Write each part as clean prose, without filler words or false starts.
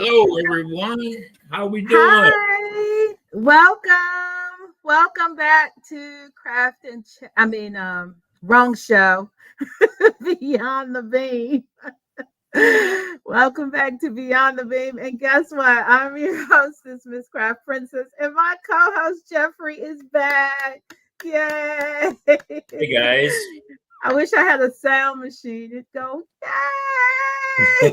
Hello, everyone. How we doing? Hi, welcome back to Craft and wrong show, Beyond the Beam. Welcome back to Beyond the Beam, and guess what? I'm your hostess, Miss Craft Princess, and my co-host Jeffrey is back. Yay! Hey, guys. I wish I had a sound machine. It'd go, yay!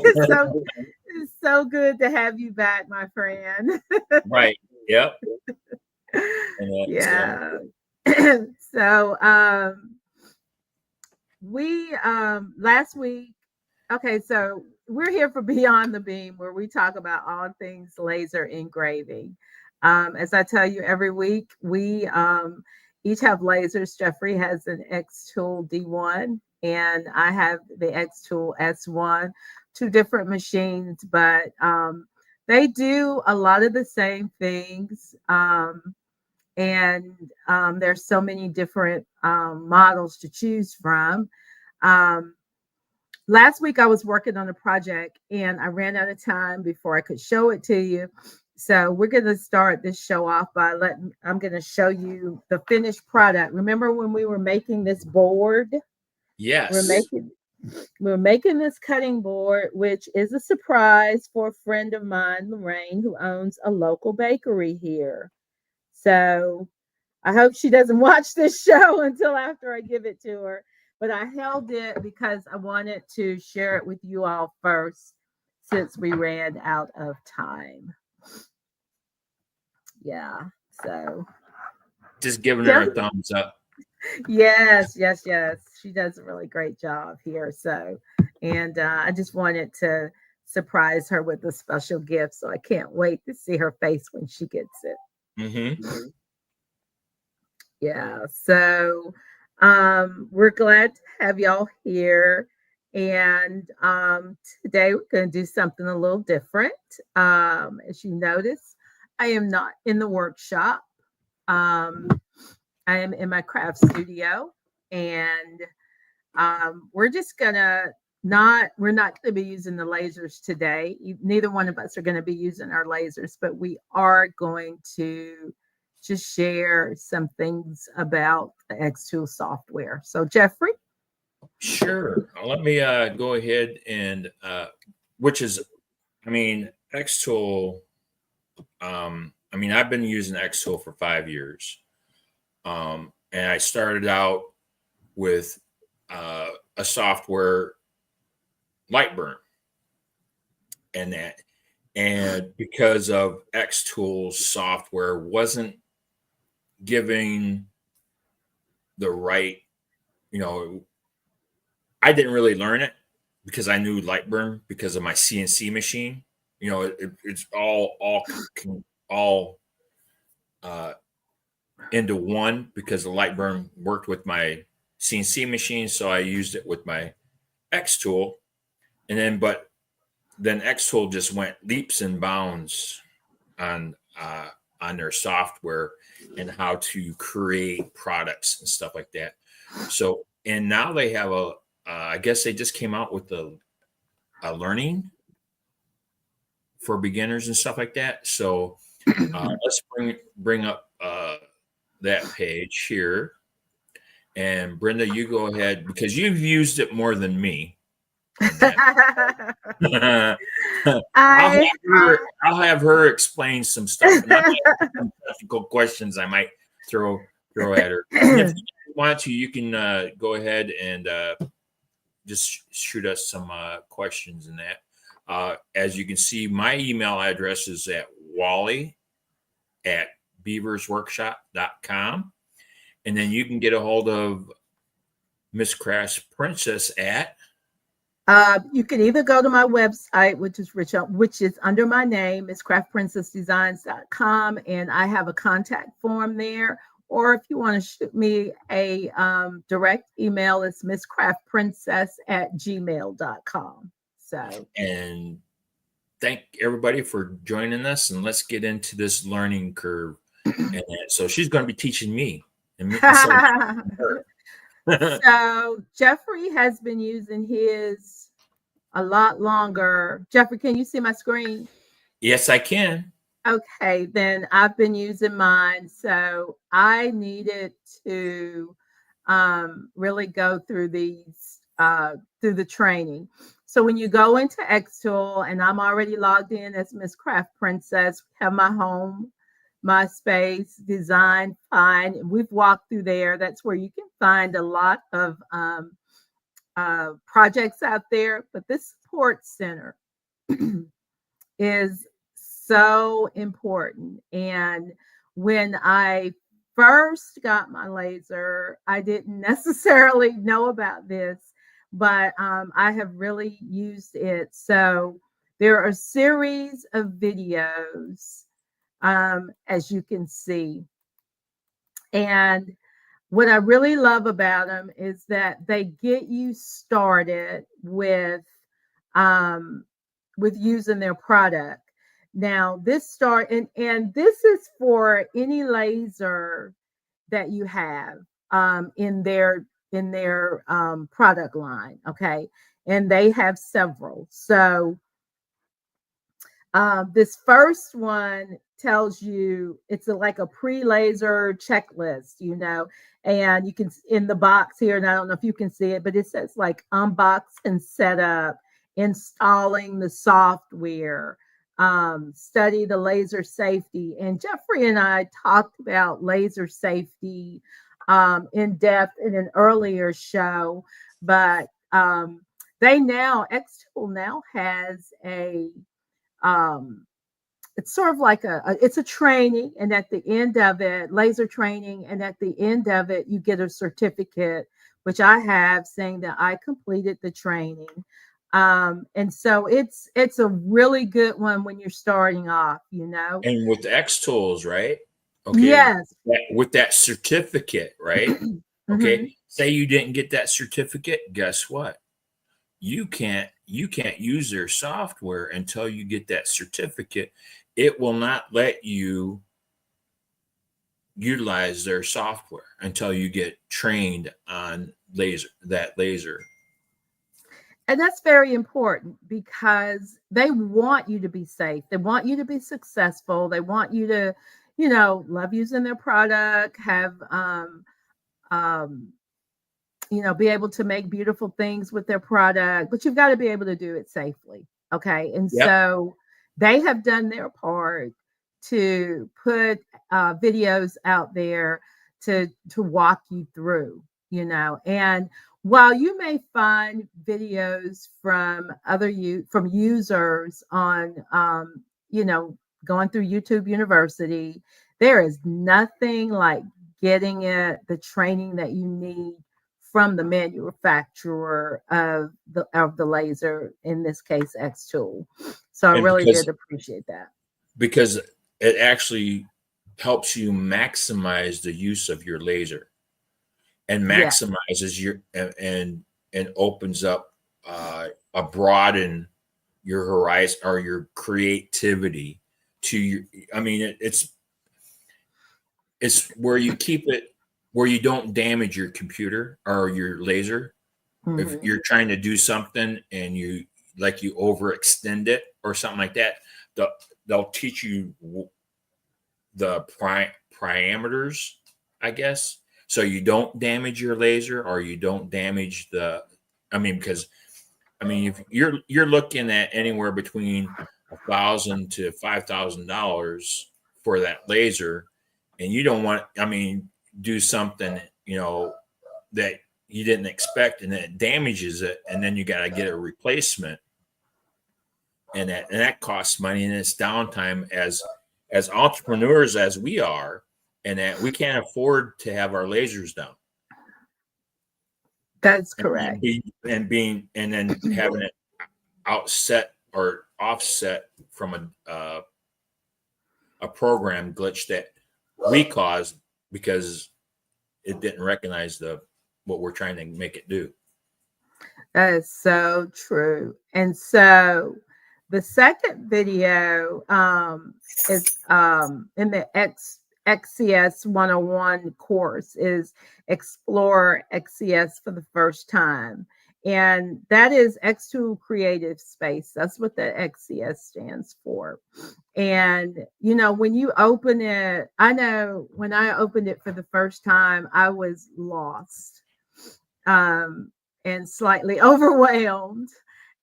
It's so good to have you back, my friend. Right. Yep. And, Yeah. So we last week, okay, so we're here for Beyond the Beam where we talk about all things laser engraving. As I tell you every week, we each have lasers. Jeffrey has an X Tool D1 and I have the X Tool S1, two different machines, but they do a lot of the same things. And there's so many different models to choose from. Um, Last week I was working on a project and I ran out of time before I could show it to you. So we're going to start this show off by I'm going to show you the finished product. Remember when we were making this board? We're yes. making we're making this cutting board, which is a surprise for a friend of mine, Lorraine, who owns a local bakery here. So I hope she doesn't watch this show until after I give it to her. But I held it because I wanted to share it with you all first since we ran out of time. Yeah. So Just giving her a Jeff- thumbs up. yes. She does a really great job here. So, and I just wanted to surprise her with a special gift. So I can't wait to see her face when she gets it. Mm-hmm. Yeah. So we're glad to have y'all here. And today we're going to do something a little different. As you notice, I am not in the workshop. Um, I am in my craft studio, and we're just gonna we're not going to be using the lasers today. Neither one of us are going to be using our lasers, but we are going to just share some things about the X-Tool software. So Jeffrey? Sure. Let me go ahead and which is, Xtool. I've been using Xtool for 5 years. And I started out with a software, Lightburn, and that. And because of Xtool's software wasn't giving the right, you know, I didn't really learn it because I knew Lightburn because of my CNC machine. It's all uh, into one because the Lightburn worked with my CNC machine, so I used it with my X tool, and then X tool just went leaps and bounds on their software and how to create products and stuff like that. So, and now they have I guess they just came out with a learning for beginners and stuff like that. So let's bring up that page here. And Brenda, you go ahead because you've used it more than me. I'll I have her explain some stuff. And I have some technical questions I might throw at her. And if you want to, you can go ahead and just shoot us some questions in that. As you can see, my email address is at wally@beaversworkshop.com. And then you can get a hold of MsCraftprincess at. You can either go to my website, which is under my name, it's craftprincessdesigns.com, and I have a contact form there. Or if you want to shoot me a direct email, it's mscraftprincess@gmail.com. So, And thank everybody for joining us, and let's get into this learning curve. And so she's going to be teaching me. So Jeffrey has been using his a lot longer. Jeffrey, can you see my screen? Yes, I can. Okay, then I've been using mine. So I needed to really go through through the training. So when you go into Xtool, and I'm already logged in as Miss Craft Princess, have my home, my space, design, find. We've walked through there. That's where you can find a lot of projects out there. But this support center is so important. And when I first got my laser, I didn't necessarily know about this, but I have really used it. So there are a series of videos, as you can see. And what I really love about them is that they get you started um, with using their product. Now, and this is for any laser that you have in their product line. Okay, and they have several. So this first one tells you it's like a pre-laser checklist, and you can in the box here, and I don't know if you can see it, but it says like unbox and set up, installing the software, study the laser safety. And Jeffrey and I talked about laser safety in depth in an earlier show, but Xtool now has um, it's sort of like it's a training, and at the end of it, laser training, and at the end of it, you get a certificate, which I have, saying that I completed the training. And so it's a really good one when you're starting off. And with X tools, right? Okay, Yes. with that certificate, right? Okay, Mhm. say you didn't get that certificate, guess what? You can't use their software until you get that certificate. It will not let you utilize their software until you get trained on laser. And that's very important because they want you to be safe. They want you to be successful. They want you to, love using their product, have, um, be able to make beautiful things with their product, but you've got to be able to do it safely. Okay. And Yep. so they have done their part to put videos out there to walk you through, and while you may find videos from from users on, going through YouTube University, there is nothing like getting the training that you need from the manufacturer of the laser, in this case Xtool. So I And really did appreciate that. because it actually helps you maximize the use of your laser, and Yeah. maximizes your and opens up a broaden your horizon or your creativity to your. I mean, it's where you keep it, where you don't damage your computer or your laser. If Mhm. you're trying to do something and you overextend it or something like that, they'll, they'll teach you the parameters, I guess, so you don't damage your laser or you don't damage the. I mean, because if you're looking at anywhere between $1,000 to $5,000 for that laser, and you don't want, do something that you didn't expect, and it damages it, and then you got to get a replacement, and that costs money, and it's downtime as entrepreneurs as we are, and that we can't afford to have our lasers down, That's and, correct. and be and being and then having it outset or offset from a program glitch that we caused because it didn't recognize the what we're trying to make it do. That is so true. And so the second video is in the XCS 101 course, is Explore XCS for the first time. And that is X Tool Creative Space. That's what the XCS stands for. And, you know, when you open it, I know when I opened it for the first time, I was lost, um, and slightly overwhelmed.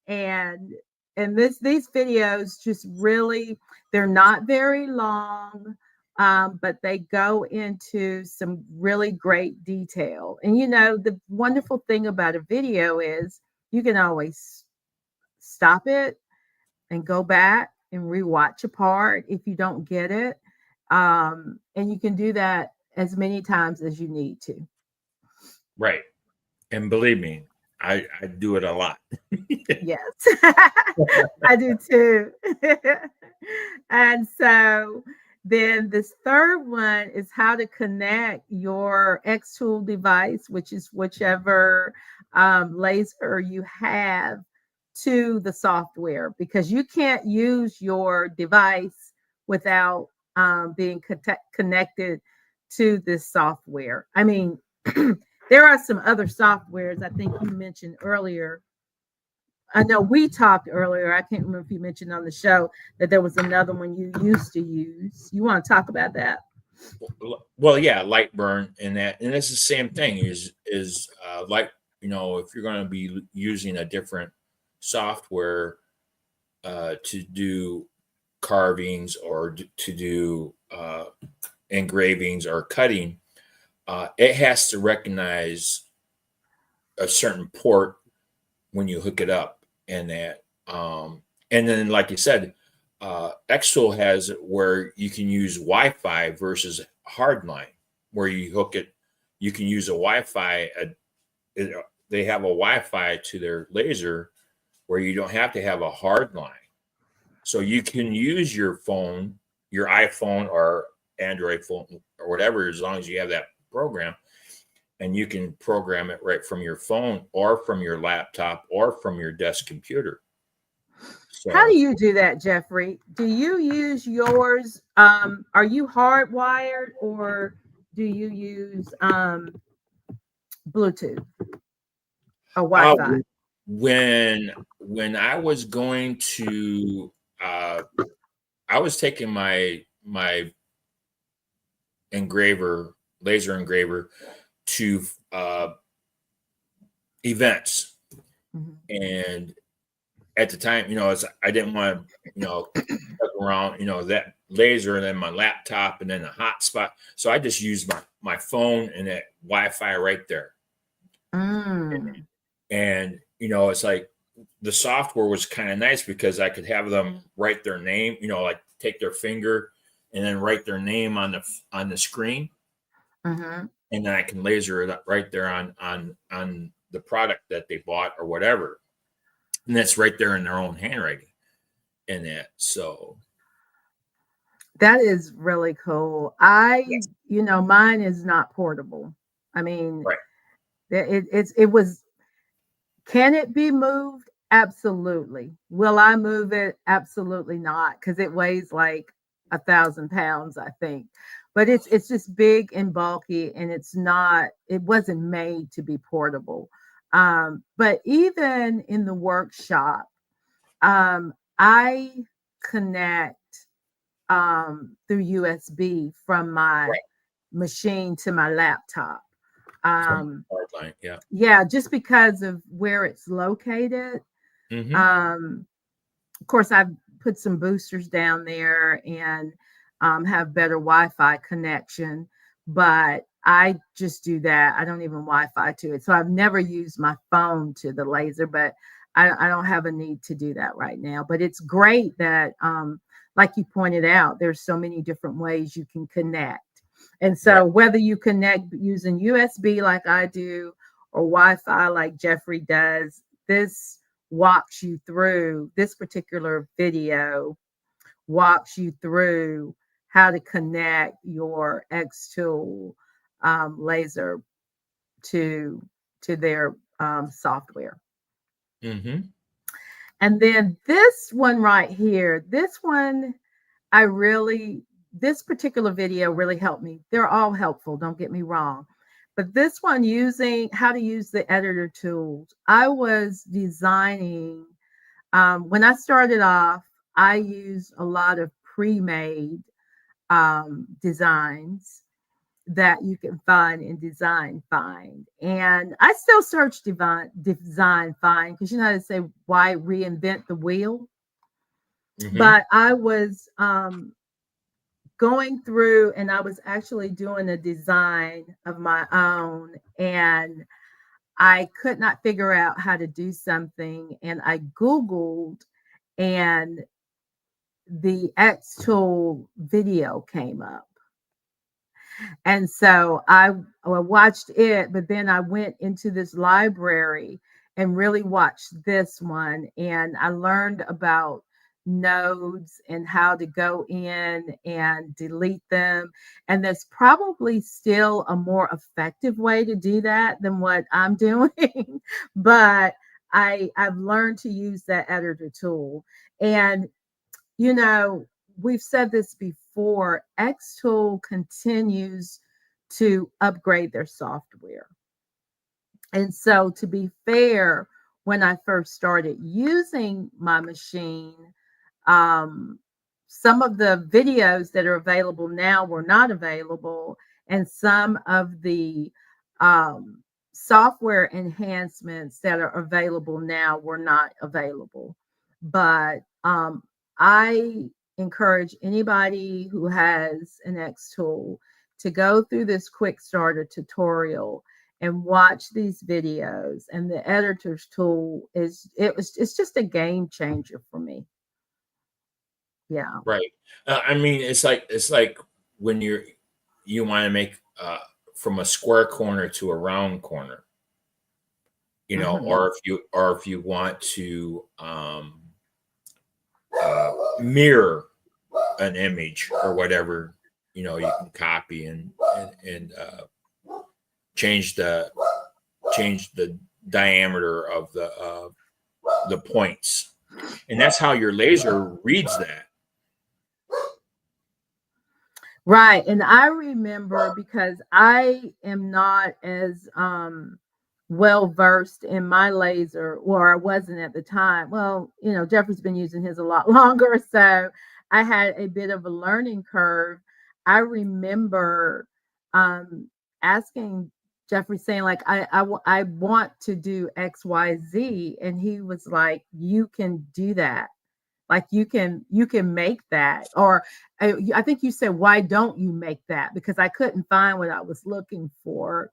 And these videos just really, they're not very long, but they go into some really great detail. And you know, the wonderful thing about a video is you can always stop it and go back and rewatch a part if you don't get it. And you can do that as many times as you need to. Right. And believe me, I do it a lot. Yes, I do too. And so then this third one is how to connect your X tool device, which is whichever laser you have, to the software, because you can't use your device without being connected to this software. I mean, there are some other softwares I think you mentioned earlier. I know we talked earlier. I can't remember if you mentioned on the show that there was another one you used to use. You want to talk about that? Well, yeah, Lightburn and that, and it's the same thing. Is like, you know, if you're going to be using a different software to do carvings or to do engravings or cutting, it has to recognize a certain port when you hook it up, and that, and then like you said, Xtool has it where you can use Wi-Fi versus hardline, where you hook it, you can use a Wi-Fi. They have a Wi-Fi to their laser where you don't have to have a hard line, so you can use your phone, your iPhone or Android phone or whatever, as long as you have that program, and you can program it right from your phone or from your laptop or from your desk computer. How So, do you do that, Jeffrey? Do you use yours? Are you hardwired, or do you use Bluetooth or uh, Wi-Fi? when I was going to, I was taking my engraver, laser engraver, to events, Mhm. and at the time, you know, I didn't want to, you know, look around, you know, that laser and then my laptop and then a hotspot. So I just used my phone and that Wi-Fi right there. Mm. And, you know, it's like the software was kind of nice because I could have them write their name, you know, like take their finger and then write their name on the screen, Mhm. and then I can laser it up right there on the product that they bought or whatever. And that's right there in their own handwriting in that. So That is really cool. yes, You know, mine is not portable. I mean, right. it was. Can it be moved? Absolutely. Will I move it? Absolutely not, because it weighs like 1,000 pounds, I think. But it's just big and bulky, and it's not. It wasn't made to be portable. But even in the workshop, I connect through USB from my Right. machine to my laptop. From Um, hardline, yeah. yeah, just because of where it's located. Mhm. Um, of course, I've put some boosters down there and have better Wi-Fi connection, but I just do that. I don't even Wi-Fi to it. So I've never used my phone to the laser, but I don't have a need to do that right now. But it's great that, like you pointed out, there's so many different ways you can connect. And Right. so whether you connect using USB like I do or Wi-Fi like Jeffrey does, this walks you through this particular video, walks you through how to connect your X tool laser to their software. Mhm. And then this one right here, this one, I really, this particular video really helped me. They're all helpful, don't get me wrong. But this one, using how to use the editor tools, I was designing. When I started off, I used a lot of pre-made designs that you can find in Design Find. And I still search Design Find because you know how to say, why reinvent the wheel? Mm-hmm. But I was going through and I was actually doing a design of my own, and I could not figure out how to do something. And I Googled, and the X Tool video came up. And so I watched it, but then I went into this library and really watched this one. And I learned about nodes and how to go in and delete them. And there's probably still a more effective way to do that than what I'm doing. But I've learned to use that editor tool. And you know, we've said this before, Xtool continues to upgrade their software. And so, to be fair, when I first started using my machine, um, some of the videos that are available now were not available, and some of the um, software enhancements that are available now were not available. But I encourage anybody who has an X tool to go through this quick starter tutorial and watch these videos. And the editor's tool it's just a game changer for me. Yeah. Right. I mean, it's like when you want to make from a square corner to a round corner, Mhm. or if you want to mirror an image or whatever, you can copy and change the diameter of the points, and that's how your laser reads that. Right. And I remember, because I am not as well versed in my laser, or I wasn't at the time. Well, Jeffrey's been using his a lot longer, so I had a bit of a learning curve. I remember asking Jeffrey, saying like, I want to do XYZ, and he was like, you can do that. Like, you can make that. Or I think you said, why don't you make that? Because I couldn't find what I was looking for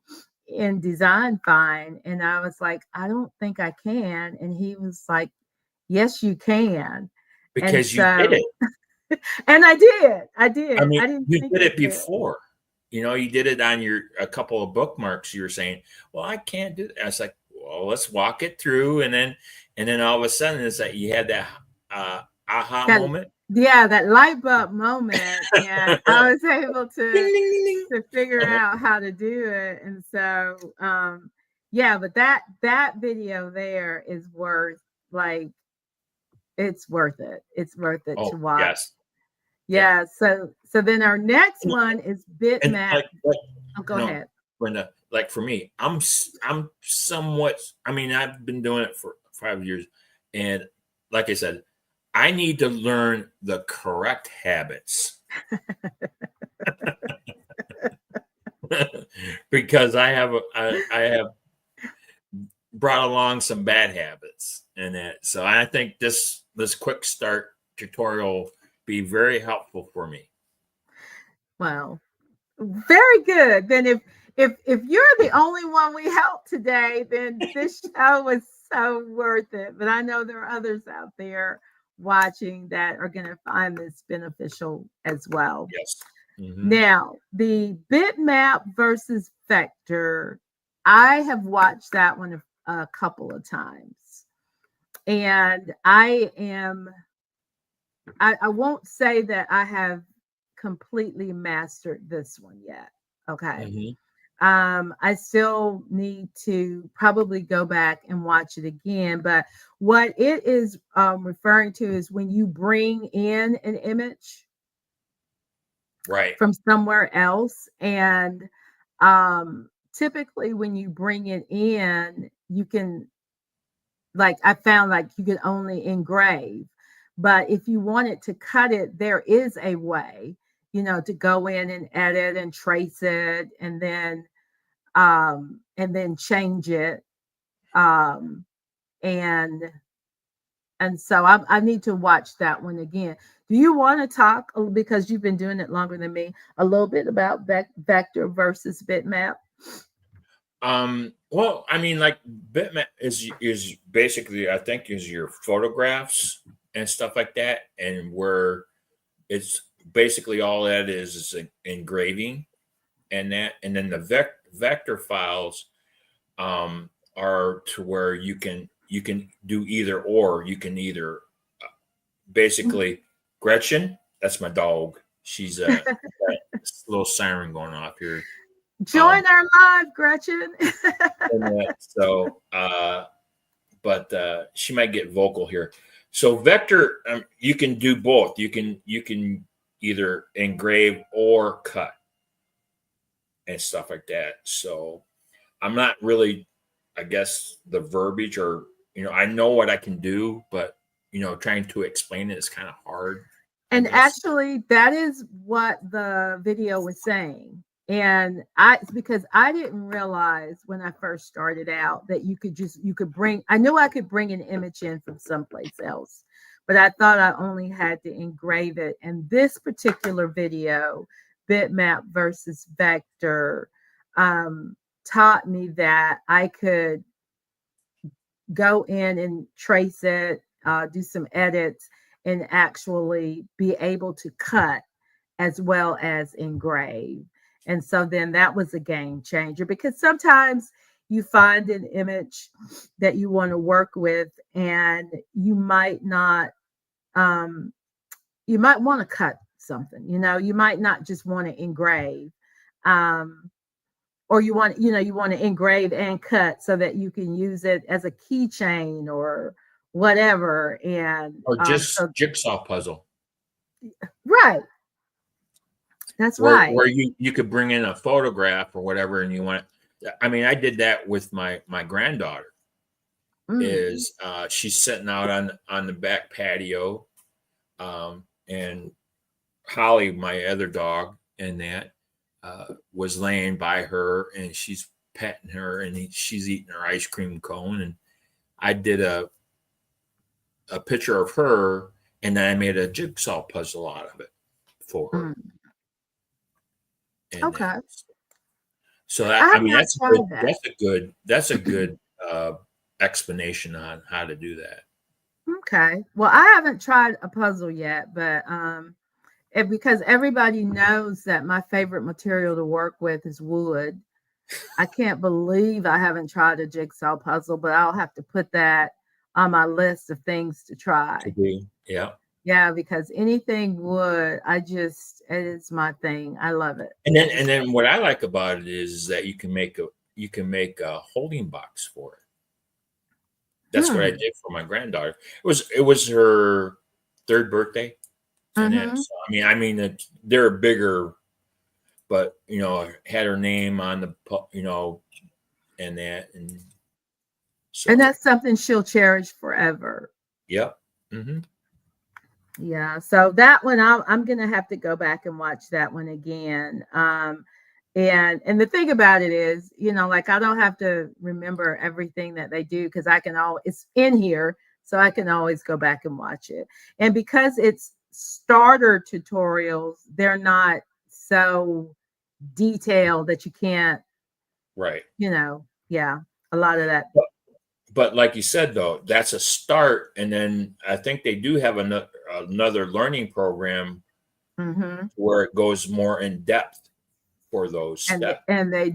in Design Find. And I was like, I don't think I can. And he was like, yes, you can. And Because you did so, it. and I did. I I did. mean, I didn't you think did I it could. before. You did it on a couple of bookmarks. You were saying, "Well, I can't do that." I was like, "Well, let's walk it through," and then all of a sudden, it's like you had that aha That, moment. yeah, that light bulb moment. And I was able Ding, to ding, ding, ding. figure out how to do it. And so yeah, but that video there is worth, like, it's worth it. It's worth it Oh to watch. yes, yeah, Yeah. So then our next one is and bitmap. like Oh, go ahead. Brenda, like for me, I'm somewhat. I mean, I've been doing it for 5 years, and like I said, I need to learn the correct habits. Because I have brought along some bad habits in it. So I think this quick start tutorial be very helpful for me. Well, very good. Then if you're the only one we helped today, then this show was so worth it. But I know there are others out there watching that are going to find this beneficial as well. Yes. Mm-hmm. Now, the bitmap versus vector, I have watched that one a couple of times. And I won't say that I have completely mastered this one yet. Okay. Mm-hmm. I still need to probably go back and watch it again. But what it is referring to is when you bring in an image Right. from somewhere else, and um, typically when you bring it in, you can, like, I found like you could only engrave. But if you wanted to cut it, there is a way, to go in and edit and trace it and then change it. Um and so I need to watch that one again. Do you want to talk, because you've been doing it longer than me, a little bit about vector versus bitmap? Well, I mean, like bitmap is basically, I think, is your photographs and stuff like that, and where it's basically all that is engraving and that, and then the vector files are to where you can do either or. You can either basically Gretchen, that's my dog. She's got this little siren going off here. Join our live, Gretchen. So, but she might get vocal here. So vector, you can do both. You can either engrave or cut and stuff like that. So I'm not really, I guess, the verbiage, or I know what I can do, but trying to explain it is kind of hard. And actually, that is what the video was saying. And because I didn't realize when I first started out that you could bring, I knew I could bring an image in from someplace else, but I thought I only had to engrave it. And this particular video, bitmap versus vector, taught me that I could go in and trace it, do some edits, and actually be able to cut as well as engrave. And so then that was a game changer, because sometimes you find an image that you want to work with and you might not, you might want to cut something, you might not just want to engrave. Or you want to engrave and cut so that you can use it as a keychain or whatever. And or just jigsaw puzzle. Right. That's where, right. Where you could bring in a photograph or whatever, and you want. I mean, I did that with my granddaughter. Is she's sitting out on the back patio, and Holly, my other dog, and that was laying by her, and she's petting her, and she's eating her ice cream cone, and I did a picture of her, and then I made a jigsaw puzzle out of it for her. Okay. So that, I mean, that's a good explanation on how to do that. Okay. Well, I haven't tried a puzzle yet, but because everybody knows that my favorite material to work with is wood. I can't believe I haven't tried a jigsaw puzzle, but I'll have to put that on my list of things to try. Yeah. Yeah, because anything wood, it is my thing. I love it. And then what I like about it is that you can make a holding box for it. That's what I did for my granddaughter. It was her third birthday. And so, I mean, they're bigger, but had her name on the and that, and so, and that's something she'll cherish forever. Yep. Mm-hmm. Yeah, so that one I'm gonna have to go back and watch that one again. And the thing about it is, like, I don't have to remember everything that they do, because it's in here, so I can always go back and watch it. And because it's starter tutorials, they're not so detailed that you can't, right. Yeah, a lot of that. But like you said, though, that's a start, and then I think they do have another learning program where it goes more in depth for those steps. And they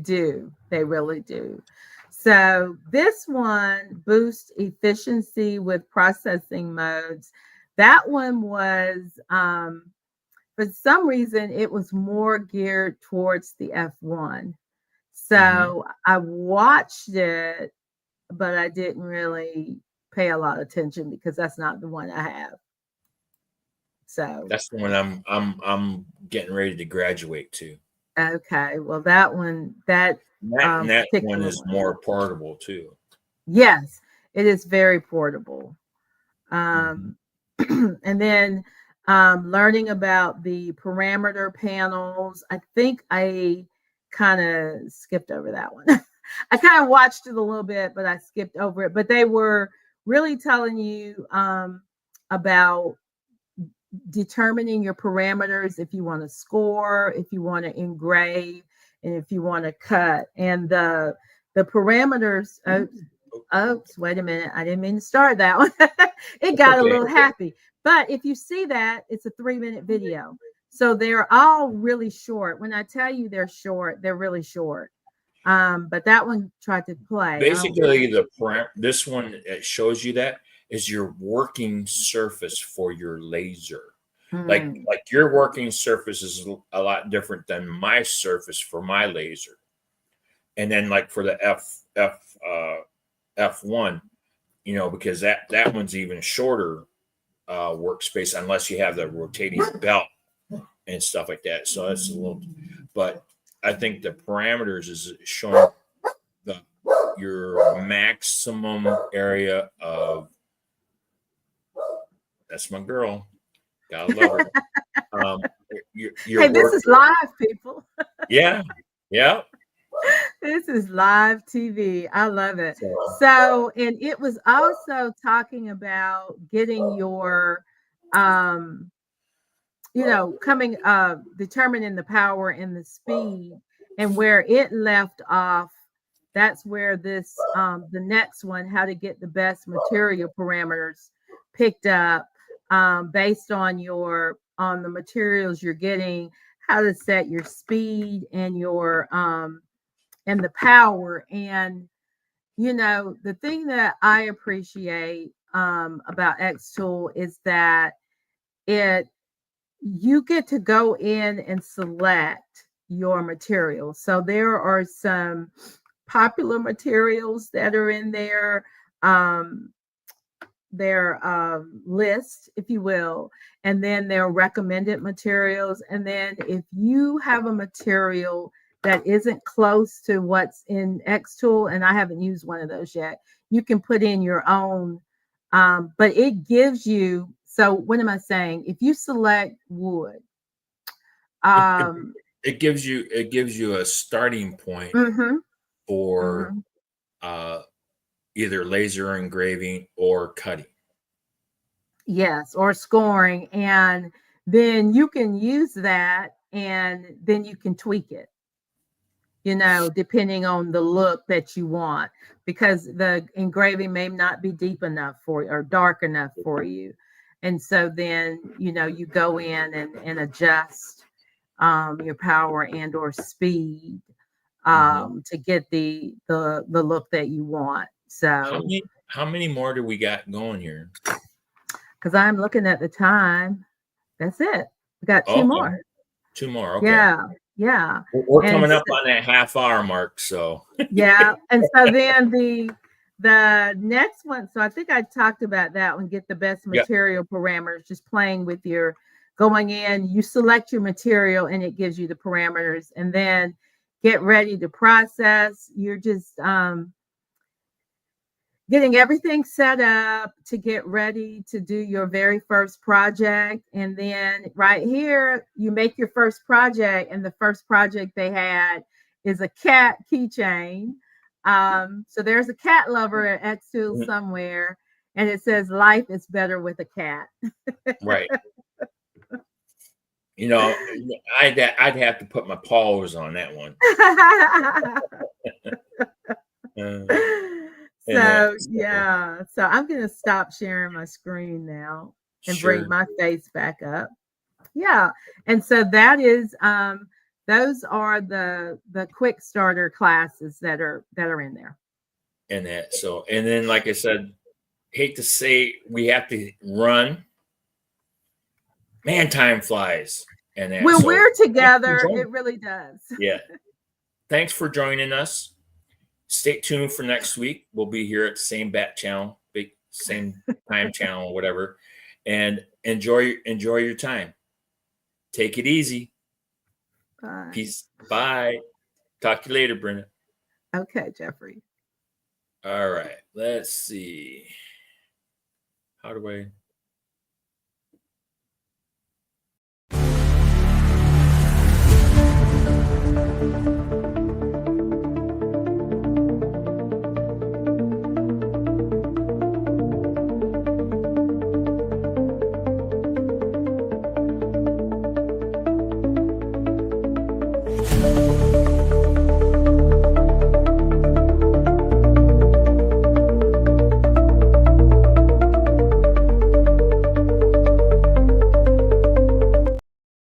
really do. So this one, boost efficiency with processing modes. That one was, for some reason, it was more geared towards the F1. So I watched it, but I didn't really pay a lot of attention because that's not the one I have. So that's the one I'm getting ready to graduate to. Okay. Well, that one, that That one particular is one. more portable too. Yes, it is very portable. Mhm. Um, and then learning about the parameter panels. I think I kind of skipped over that one. I kind of watched it a little bit, but I skipped over it. But they were really telling you about determining your parameters if you want to score, if you want to engrave, and if you want to cut. And the parameters. Oops, wait a minute. I didn't mean to start that one. It That's got a okay. little happy. But if you see that, it's a 3-minute video. So they're all really short. When I tell you they're short, they're really short. But that one tried to play. I don't know. Basically, this one it shows you that is your working surface for your laser. Hmm. Like your working surface is a lot different than my surface for my laser. And then like for the F1, because that one's even shorter workspace unless you have the rotating belt and stuff like that. So that's a little, but I think the parameters is showing the your maximum area of, that's my girl, gotta love her. Um, your Hey, this work, is live, people. yeah, yeah. This is live TV. I love it. So So, and it was also talking about getting your um coming determining the power and the speed, and where it left off, that's where this the next one, how to get the best material parameters, picked up based on the materials you're getting, how to set your speed and your and the power. And the thing that I appreciate about X Tool is that it you get to go in and select your materials. So there are some popular materials that are in there, um, their list, if you will, and then their recommended materials. And then if you have a material that isn't close to what's in Xtool, and I haven't used one of those yet, you can put in your own. But it gives you, so what am I saying? If you select wood, it, it, um, it gives you a starting point mhm, for mhm. uh, either laser engraving or cutting. Yes, or scoring. And then you can use that and then you can tweak it, depending on the look that you want, because the engraving may not be deep enough for you or dark enough for you. And so then, you go in and adjust your power and or speed Mhm. to get the look that you want. How So, many how many more do we got going here? because I'm looking at the time, that's it. We got two Okay, more. two more. Okay, Yeah, yeah. we're And coming up on that half hour mark. So yeah, and so then the next one, so I think I talked about that one, get the best yeah, material parameters, just playing with your going in, you select your material and it gives you the parameters, and then get ready to process. You're just getting everything set up to get ready to do your very first project. And then right here, you make your first project, and the first project they had is a cat keychain. So there's a cat lover at X2 mm, somewhere, and it says life is better with a cat. right. You know, I'd have to put my paws on that one. Uh, and that, So so yeah, so I'm gonna stop sharing my screen now and bring sure. my face back up. Yeah. And so that is those are the quick starter classes that are in there. And that, so, and then like I said, hate to say we have to run. Man, time flies. And that, When so we're thanks for together, joining. it really does. Yeah, thanks for joining us. Stay tuned for next week. We'll be here at the same bat channel, big same time channel, whatever. And enjoy your time. Take it easy. Bye. Peace. Bye. Talk to you later, Brenda. Okay, Jeffrey. All right. Let's see. How do I?